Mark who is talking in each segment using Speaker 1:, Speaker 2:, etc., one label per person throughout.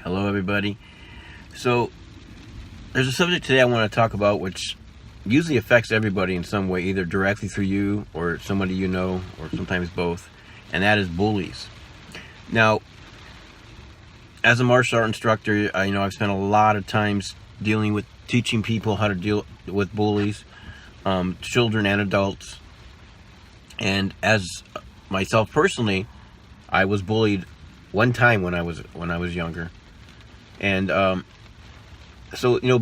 Speaker 1: Hello, everybody. So, there's a subject today I want to talk about which usually affects everybody in some way, either directly through you or somebody you know, or sometimes both, and that is bullies. Now, as a martial art instructor, I've spent a lot of times teaching people how to deal with bullies, children and adults. And as myself personally, I was bullied one time when I was younger, and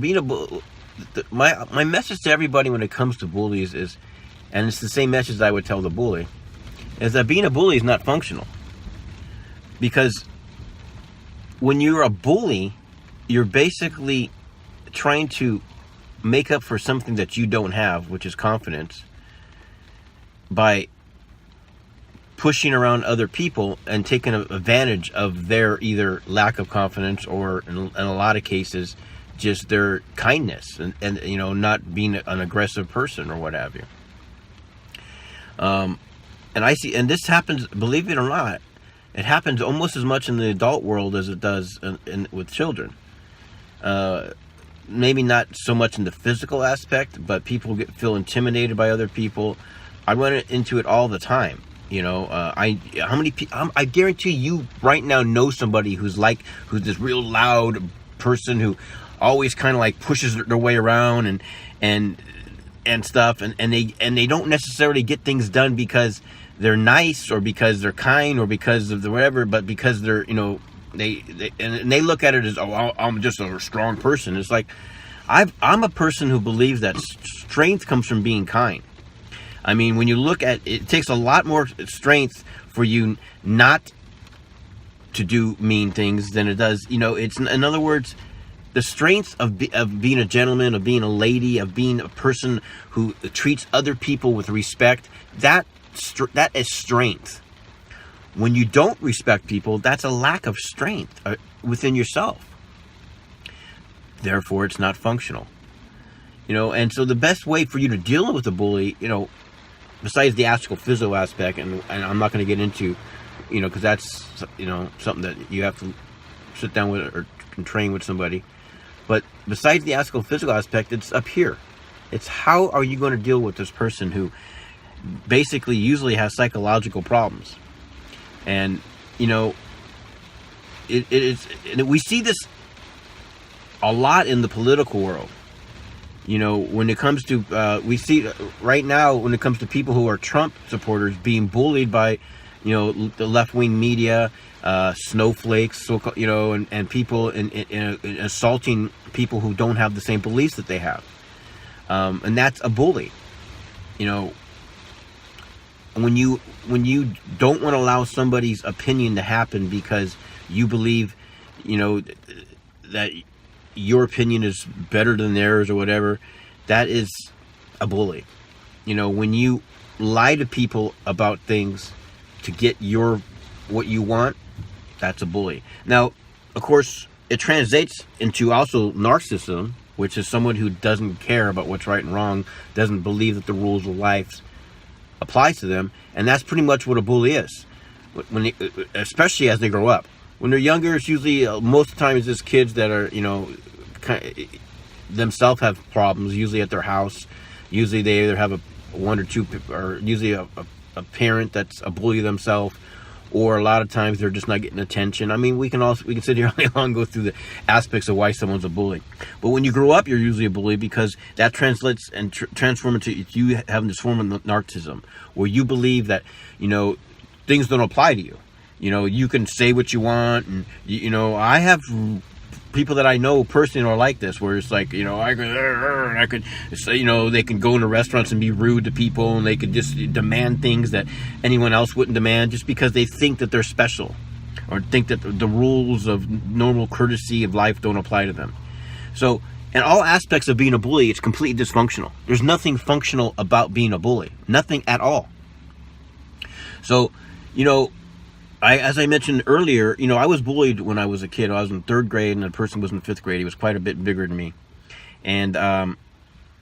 Speaker 1: being my message to everybody when it comes to bullies is, and it's the same message I would tell the bully, is that being a bully is not functional. Because when you're a bully, you're basically trying to make up for something that you don't have, which is confidence, by pushing around other people and taking advantage of their either lack of confidence or, in a lot of cases, just their kindness and not being an aggressive person or what have you. And this happens, believe it or not, it happens almost as much in the adult world as it does with children. Maybe not so much in the physical aspect, but people feel intimidated by other people. I run into it all the time. I guarantee you right now know somebody who's this real loud person who always kind of like pushes their way around and stuff, and they don't necessarily get things done because they're nice or because they're kind or because of the whatever, but because they're they look at it as, oh, I'm just a strong person. It's like I'm a person who believes that strength comes from being kind. I mean, when you look at it, it takes a lot more strength for you not to do mean things than it does. It's, in other words, the strength of being a gentleman, of being a lady, of being a person who treats other people with respect. That is strength. When you don't respect people, that's a lack of strength within yourself. Therefore, it's not functional. And so the best way for you to deal with a bully, besides the physical aspect, and I'm not going to get into, because that's, something that you have to sit down with or train with somebody. But besides the physical aspect, it's up here. It's how are you going to deal with this person who basically usually has psychological problems. And, we see this a lot in the political world. When it comes to, we see right now when it comes to people who are Trump supporters being bullied by, the left-wing media, snowflakes, and people and assaulting people who don't have the same beliefs that they have. And that's a bully. When you don't want to allow somebody's opinion to happen because you believe, that your opinion is better than theirs or whatever, that is a bully. When you lie to people about things to get what you want, that's a bully. Now, of course, it translates into also narcissism, which is someone who doesn't care about what's right and wrong, doesn't believe that the rules of life apply to them, and that's pretty much what a bully is. Especially as they grow up. When they're younger, it's usually most of the time it's just kids that are themselves have problems. Usually at their house, usually they either have one or two, or usually a parent that's a bully themselves, or a lot of times they're just not getting attention. I mean, we can sit here all day long and go through the aspects of why someone's a bully. But when you grow up, you're usually a bully because that translates and transforms into you having this form of narcissism, where you believe that things don't apply to you. You can say what you want, and I have people that I know personally are like this, where it's like, I could say, they can go into restaurants and be rude to people, and they could just demand things that anyone else wouldn't demand just because they think that they're special, or think that the rules of normal courtesy of life don't apply to them. So in all aspects of being a bully, it's completely dysfunctional. There's nothing functional about being a bully. Nothing at all. So, as I mentioned earlier, I was bullied when I was a kid. I was in 3rd grade, and the person was in 5th grade. He was quite a bit bigger than me. And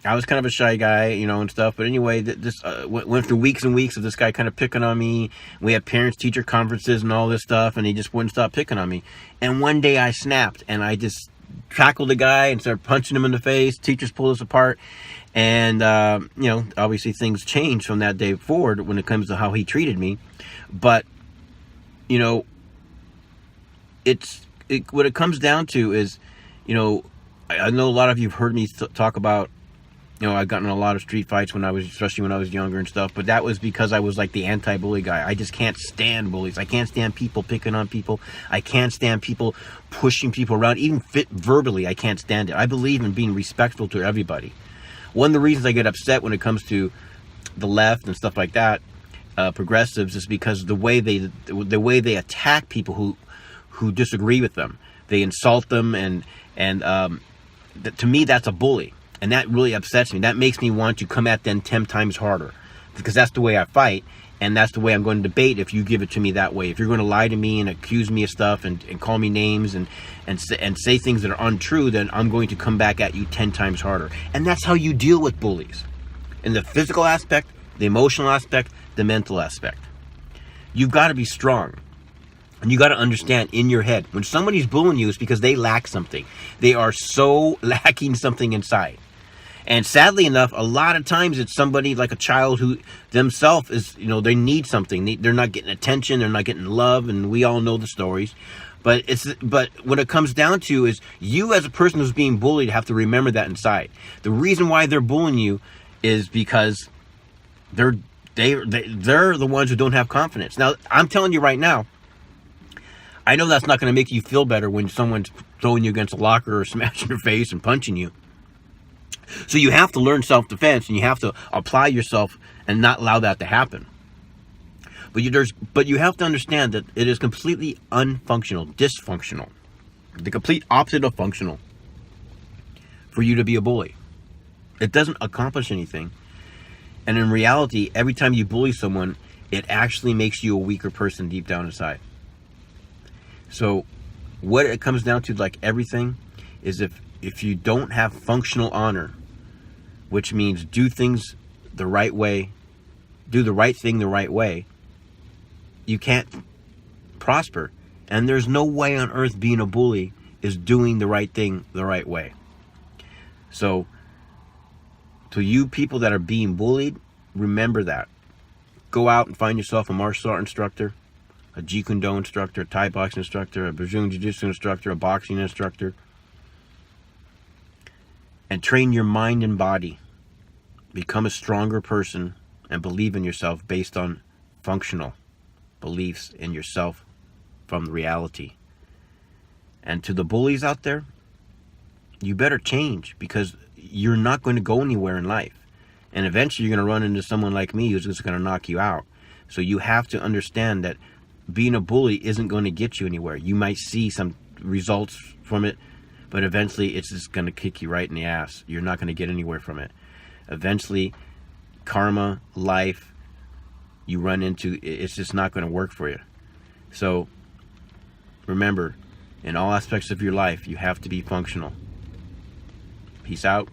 Speaker 1: I was kind of a shy guy, you know, and stuff. But anyway, this went through weeks and weeks of this guy kind of picking on me. We had parents-teacher conferences and all this stuff, and he just wouldn't stop picking on me. And one day I snapped, and I just tackled the guy and started punching him in the face. Teachers pulled us apart. And, you know, obviously things changed from that day forward when it comes to how he treated me. But, you know, what it comes down to is, you know, I know a lot of you have heard me talk about, you know, I got in a lot of street fights especially when I was younger and stuff, but that was because I was like the anti-bully guy. I just can't stand bullies. I can't stand people picking on people. I can't stand people pushing people around, even verbally. I can't stand it. I believe in being respectful to everybody. One of the reasons I get upset when it comes to the left and stuff like that, progressives, is because the way they attack people who disagree with them. They insult them, and to me, that's a bully. And that really upsets me. That makes me want to come at them 10 times harder, because that's the way I fight, and that's the way I'm going to debate if you give it to me that way. If you're going to lie to me and accuse me of stuff and call me names and say things that are untrue, then I'm going to come back at you 10 times harder. And that's how you deal with bullies. In the physical aspect, the emotional aspect, the mental aspect. You've got to be strong. And you got to understand in your head, when somebody's bullying you, it's because they lack something. They are so lacking something inside. And sadly enough, a lot of times it's somebody like a child who themselves is, you know, they need something. They're not getting attention. They're not getting love. And we all know the stories. But what it comes down to is you as a person who's being bullied have to remember that inside. The reason why they're bullying you is because they're the ones who don't have confidence. Now, I'm telling you right now, I know that's not going to make you feel better when someone's throwing you against a locker or smashing your face and punching you. So you have to learn self-defense, and you have to apply yourself and not allow that to happen. But you have to understand that it is completely unfunctional, dysfunctional, the complete opposite of functional for you to be a bully. It doesn't accomplish anything. And in reality, every time you bully someone, it actually makes you a weaker person deep down inside. So what it comes down to, like everything, is if you don't have functional honor, which means do things the right way, do the right thing the right way, you can't prosper. And there's no way on earth being a bully is doing the right thing the right way. So to you people that are being bullied, remember that. Go out and find yourself a martial art instructor, a Jeet Kune Do instructor, a Thai boxing instructor, a Brazilian Jiu-Jitsu instructor, a boxing instructor, and train your mind and body. Become a stronger person and believe in yourself based on functional beliefs in yourself from reality. And to the bullies out there, you better change, because you're not going to go anywhere in life. And eventually you're going to run into someone like me who's just going to knock you out. So you have to understand that being a bully isn't going to get you anywhere. You might see some results from it, but eventually it's just going to kick you right in the ass. You're not going to get anywhere from it. Eventually, karma, life, you run into, it's just not going to work for you. So remember, in all aspects of your life, you have to be functional. Peace out.